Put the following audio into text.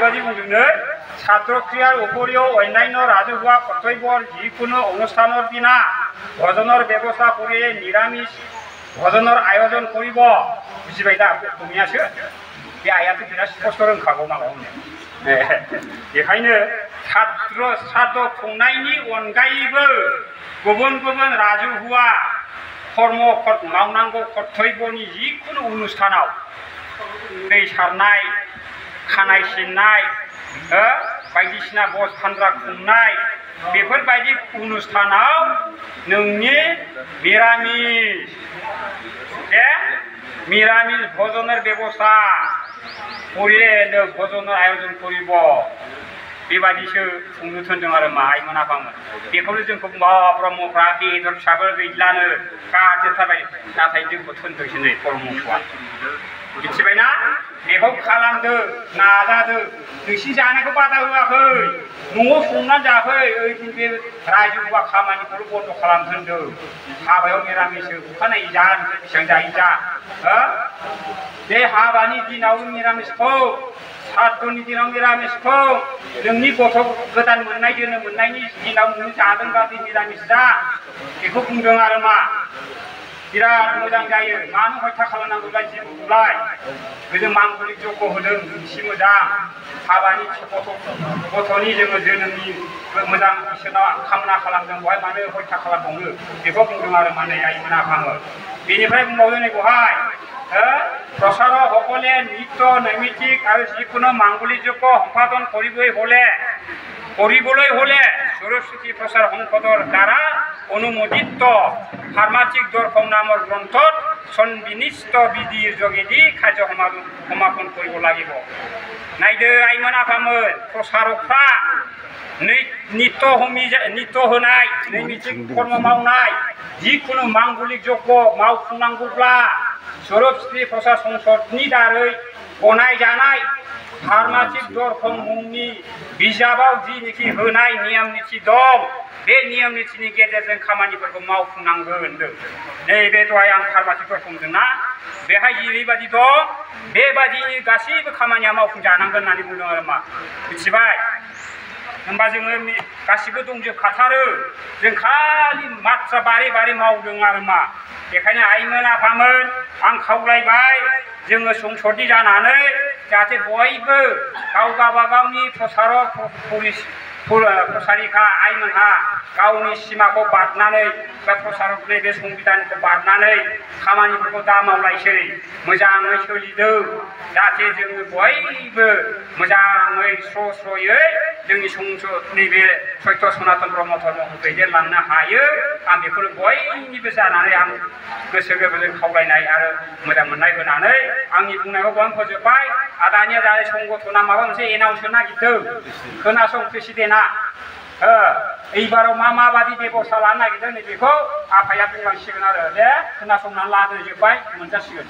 बेबादि बुंदोंनो ছাত্রক্রিয়ার উপরিও অন্যান্য রাজহুয়া কর্তব্যর যিকোনো অনুষ্ঠানের দিনা ভজনের ব্যবস্থা করে নিরামিষ ভজনের আয়োজন করিব বুঝিবাय दा तुमियासो बे आयाथ' बिराद स्पष्ट रोंखागौ नालाय बेखायनो श्राद्ध खुंनायनि अनगायैबो गुबुन गुबुन राजहुआ कर्म मावनांगौ कर्तव्यनि जिखुनु अनुष्ठानाव दै सारनाय खानाय सिननाय बायदिसिना बस फानग्रा खुंनाय बेफोरबायदि अनुष्ठानाव नोंनि निरामिष भजনের व्यवस्था करिले नों भजনের आयोजन करिब बेबादिसो खुंनो थिनदों आरो मा आइमोन आफामोन बेखौनो जोंखौ ब्रह्मफ्रा बेदर फिसाफोर गैलानो गारजोबथारबाय नाथाय जोंखौ थिनदोंसो नै ब्रह्मफ्रा मिथिबायना बेखौ खालामदो नाजादो नोंसिनि जानायखौ बादा होआखै न'आव संनानै जाफै ओइदिन बे रायजोआ खामानिखौल' बन्द' खालामथोंदों हाबायाव निरामिसो अखानायै जा बेसेबां जायो जा बे हाबानि दिनाव निरामिसखौ श्राद्धनि दिनाव निरामिसखौ नोंनि गथ' गोदान मोननाय जोनोम मोननायनि दिनाव नों जादोंबा बे निरामिस जा बेखौ बुंदों आरो मा बिराद मोजां जायो मानो हयथा खालामनांगौलाय जिबौलाय गोजों मांगलिक जग्य होदों एसे मोजां हाबानि गथ'नि जोङो जोनोमनि मोजां इसोरनाव कामना खालामदों बेवहाय मानो हयथा खालामबावनो बेखौ बुंदों आरो माने आइमोन आफामोन बेनिफ्राय बुंबावदों नै बेवहाय प्रसार সকলে নিত্য নৈমিত্তিক আৰু যিকোনো মাংগলিক যজ্ঞ সম্পাদন কৰিবলৈ হলে সৰস্বতী প্ৰচাৰ সংসদৰ দ্বাৰা অনুমোদিত ফাৰ্মাচিক দৰ্শন নামৰ গ্ৰন্থত সন্নিবিষ্ট বিধিৰ যোগেদি কাৰ্য সমাপন কৰিব লাগিব নাইদो आइमोन आफामोन प्रसारकफ्रा नित्य होनाय नैमित्तिक कर्म मावनाय जिखुनु मांगलिक यज्ञ मावफुंनांगौब्ला सरस्वती प्रसार संसदनि दारै गनाय जानाय फार्माचिक दर्शन मुंनि बिजाबाव जिनिखि होनाय नियम नीति दं बे नियम नीतिनि गेजेरजों खामानिफोरखौ मावफुंनांगोन होनदों नैबे दहाय आं फार्माचिक दर्शन बुंदोंना बेहाय जेरैबायदि दं बेबायदिनि गासैबो खामानिया मावफुंजानांगोन होननानै बुंदों आरो मा मिथिबाय होनबा जोङो गासिबो दंजोबखाथारो जों खालि माथ्रा बारे मावदों आरो मा बेखायनो आइमोन आफामोन आं खावलायबाय जोङो संसदनि जानानै जाहाथे बयबो गावगाबागावनि प्रसारक प्रसारिका आइमोनहा गावनि सिमाखौ बारनानै बा प्रसारकनि बे संबिधानखौ बारनानै खामानिफोरखौ दा मावलायसै मोजाङै सोलिदों जाहाथे जोङो बयबो मोजाङै स्र'यै जोंनि संसदनि बे सत्य सनातन ब्रह्म धर्मखौ दैदेनलांनो हायो आं बेखौनो बयनिबो जानानै आं गोसो गोरबोजों खावलायनाय आरो मोजां मोननाय होनानै आंनि बुंनायखौ बावनो फोजोबबाय आरो दानिया जाय संगठना माबा मोनसे एनाउन्स होनो नागिरदों खोनासं प्रेसिडेन्टआ এইবাराव माबादि बेबस्था लानो नागिरदों नैबेखौ आफाया बुंलांसिगोन आरो दे खोनासंनानै लादो जोब्बाय मोनजासिगोन।